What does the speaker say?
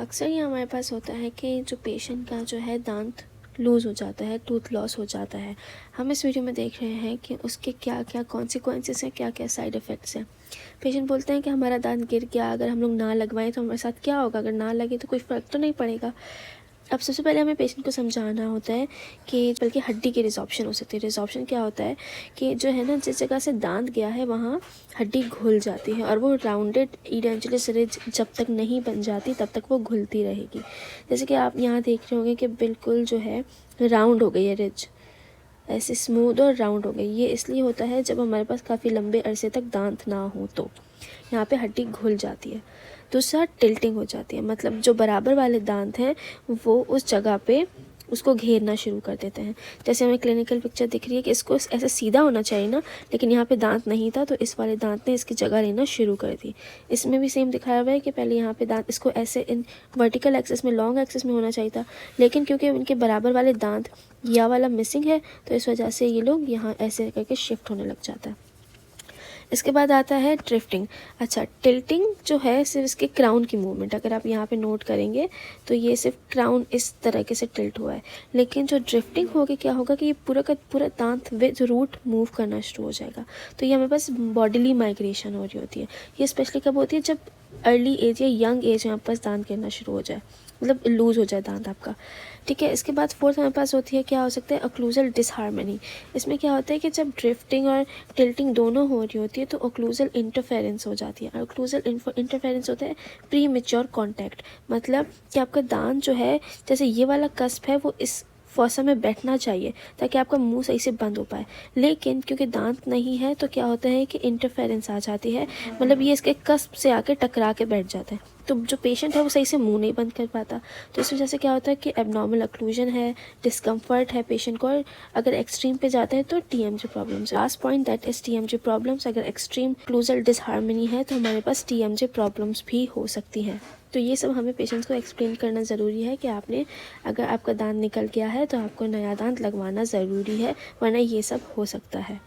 अक्सर ये हमारे पास होता है कि जो पेशेंट का जो है दांत लूज़ हो जाता है, टूथ लॉस हो जाता है। हम इस वीडियो में देख रहे हैं कि उसके क्या क्या कॉन्सिक्वेंसेस हैं, क्या क्या साइड इफ़ेक्ट्स हैं। पेशेंट बोलते हैं कि हमारा दांत गिर गया, अगर हम लोग ना लगवाएं तो हमारे साथ क्या होगा, अगर ना लगे तो कोई फ़र्क तो नहीं पड़ेगा। अब सबसे पहले हमें पेशेंट को समझाना होता है कि बल्कि हड्डी की रिजॉर्प्शन हो सकती है। रिजॉर्प्शन क्या होता है कि जो है ना, जिस जगह से दांत गया है वहाँ हड्डी घुल जाती है और वो राउंडेड एडेंटुलस रिज जब तक नहीं बन जाती तब तक वो घुलती रहेगी। जैसे कि आप यहाँ देख रहे होंगे कि बिल्कुल जो है राउंड हो गई है रिज, ऐसे स्मूथ और राउंड हो गई। ये इसलिए होता है जब हमारे पास काफ़ी लंबे अरसे तक दांत ना हो तो यहाँ पे हड्डी घुल जाती है। दूसरा टिल्टिंग हो जाती है, मतलब जो बराबर वाले दांत हैं वो उस जगह पे उसको घेरना शुरू कर देते हैं। जैसे हमें क्लिनिकल पिक्चर दिख रही है कि इसको ऐसे सीधा होना चाहिए ना, लेकिन यहाँ पे दांत नहीं था तो इस वाले दांत ने इसकी जगह लेना शुरू कर दी। इसमें भी सेम दिखाया हुआ है कि पहले यहाँ पे दांत इसको ऐसे इन वर्टिकल एक्सिस में, लॉन्ग एक्सिस में होना चाहिए था, लेकिन क्योंकि इनके बराबर वाले दांत यह वाला मिसिंग है तो इस वजह से ये लोग यहाँ ऐसे करके शिफ्ट होने लग जाता है। इसके बाद आता है ड्रिफ्टिंग। अच्छा, टिल्टिंग जो है सिर्फ इसके क्राउन की मूवमेंट, अगर आप यहाँ पे नोट करेंगे तो ये सिर्फ क्राउन इस तरीके से टिल्ट हुआ है, लेकिन जो ड्रिफ्टिंग होगी क्या होगा कि ये पूरा का पूरा दांत विद रूट मूव करना शुरू हो जाएगा। तो ये हमारे पास बॉडीली माइग्रेशन हो रही होती है। ये स्पेशली कब होती है, जब अर्ली एज या यंग एज में आपके पास दांत गिरना शुरू हो जाए, मतलब लूज़ हो जाए दांत आपका। ठीक है, इसके बाद फोर्थ हमारे पास होती है, क्या हो सकता है, ओक्लूजल डिसहार्मनी। इसमें क्या होता है कि जब ड्रिफ्टिंग और टिल्टिंग दोनों हो रही होती है तो ओक्लूजल इंटरफेरेंस हो जाती है। और ओक्लूजल इंटरफेरेंस होता है प्री मेच्योर कॉन्टैक्ट, मतलब कि आपका दांत जो है, जैसे ये वाला कस्प है वो इस फोसा में बैठना चाहिए ताकि आपका मुंह सही से बंद हो पाए, लेकिन क्योंकि दांत नहीं है तो क्या होता है कि इंटरफेरेंस आ जाती है, मतलब ये इसके कस्प से आके टकरा के बैठ जाता है। तो जो पेशेंट है वो सही से मुंह नहीं बंद कर पाता। तो इस वजह से क्या होता है कि एबनॉर्मल अक्लूजन है, डिस्कम्फर्ट है पेशेंट को, और अगर एक्सट्रीम पे जाता है तो TMJ problems. Last point that is TMJ problems. अगर एक्सट्रीम ओक्लूजल डिसहार्मनी है तो हमारे पास टीएमजे प्रॉब्लम्स भी हो सकती हैं। तो ये सब हमें पेशेंट्स को एक्सप्लेन करना ज़रूरी है कि आपने, अगर आपका दांत निकल गया है तो आपको नया दांत लगवाना ज़रूरी है, वरना ये सब हो सकता है।